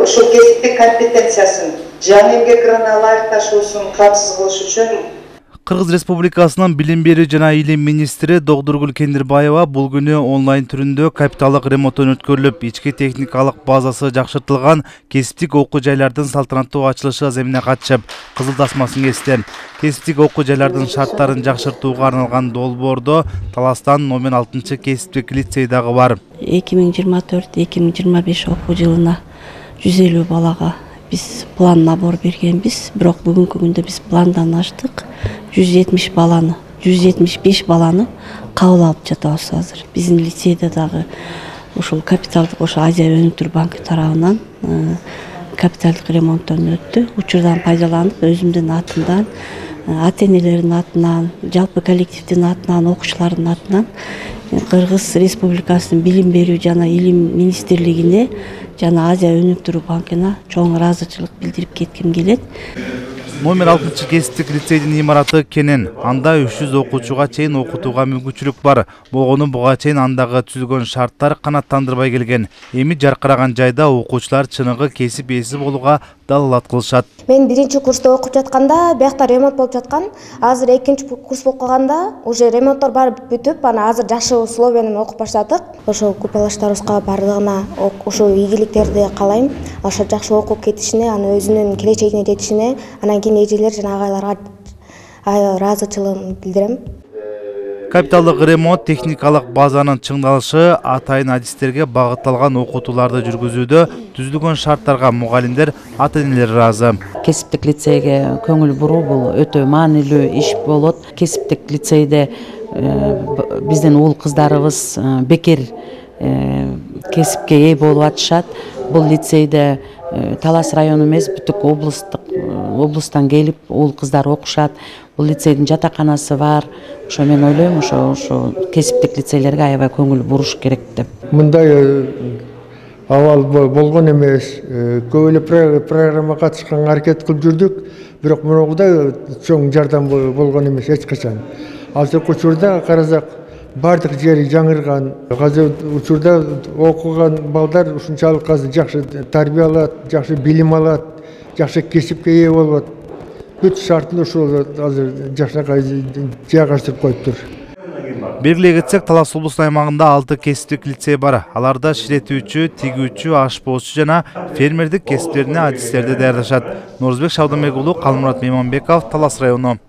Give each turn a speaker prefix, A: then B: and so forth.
A: ушул кесиптик компетенциясын жан эмгек ырына ылайыкташуусун камсыз кылыш үчүн
B: Кыргыз Республикасынын билим берүү жана илим министри Догдургүл Кендирбаева бул күнү онлайн түрүндө капиталдык ремонттон өткөрүлүп, ички техникалык базасы жакшыртылган кесиптик окуу жайлардын салтанаттуу ачылышы аземине катышып, кызыл тасмасын кести. Кесиптик окуу жайлардын шарттарын жакшыртууга арналган долбоордо Таластан номер 6 кесиптик лицей дагы бар.
C: 2024-2025 окуу жылына 150 балага biz plan nabor bergenbiz, бирок бүгүнкү күндө biz plandan аштык. 175 баланы кабыл алып жатабыз азыр. Биздин лицейде дагы ушул капиталдык Азия өнүктүрүү банкы тарабынан капиталдык ремонттон өттү. Учурдан пайдаланып, өзүмдүн атымдан, ата-энелердин атынан, жалпы коллективдин атынан, окуучулардын атынан Кыргыз Республикасынын билим берүү жана илим министрлигине жана Азия өнүктүрүү банкына чоң ыраазычылык билдирип кетким келет.
B: Номер 6 кесиптик лицейдин имараты кенен. Анда 300 окуучуга чейин окутууга мүмкүнчүлүк бар. Болгону буга чейин андагы түзүлгөн шарттар канааттандырбай келген. Эми жаркыраган жайда окуучулар чыныгы кесип ээси болууга далалат кылышат.
D: Мен биринчи курста окуп жатканда биякта ремонт болуп жаткан. Азыр экинчи курс болуп калганда уже ремонттор баары бүтүп, ана азыр жакшы условия менен окуп баштадык. Ошо купалаштарыбызга бардыгына ошо ийгиликтерди каалайм. Ошо жакшы окуп кетишине, аны өзүнүн келечегине жетишине, анан кийин эжелер жана агайларга ыраазычылыгымды билдирем.
B: Капиталдык ремонт техникалык базанын чыңдалышы атайын адистерге багытталган окутууларды жүргүзүүдө түзүлгөн шарттарга мугалимдер, ата-энелер ыраазы.
E: Кесиптик лицейге көңүл буруу бул өтө маанилүү иш болот. Кесиптик лицейде биздин уул кыздарыбыз бекер кесипке ээ болуп атышат. Бул лицейде Талас району эмес, бүтүк облустан келип уул кыздар окушат. Бул лицейдин жатаканасы бар. Ошо мен ойлойм, ошо кесиптик лицейлерге аябай көңүл буруш керек деп.
F: Мындай авал болгон эмес. Көп эле программа катышканга аракет кылып жүрдүк, бирок мындай чоң жардам болгон эмес эч качан. Азыркы учурда карасак, бардык жери жаңырган. Азыр учурда окуган балдар ушунчалык азыр жакшы тарбия алат, жакшы билим алат, жакшы кесипке ээ болот. Бүт шартын ушул азыр жакшынакай жайгаштырып коюптур.
B: Белгилей кетсек, Талас облусунун аймагында 6 кесиптик лицей бар. Аларда ширетүүчү, тигүүчү, ашпоозчу жана фермердик кесиптерине адистерди даярдашат. Нурузбек Шабдамек уулу, Калмурат Мейманбеков, Талас району.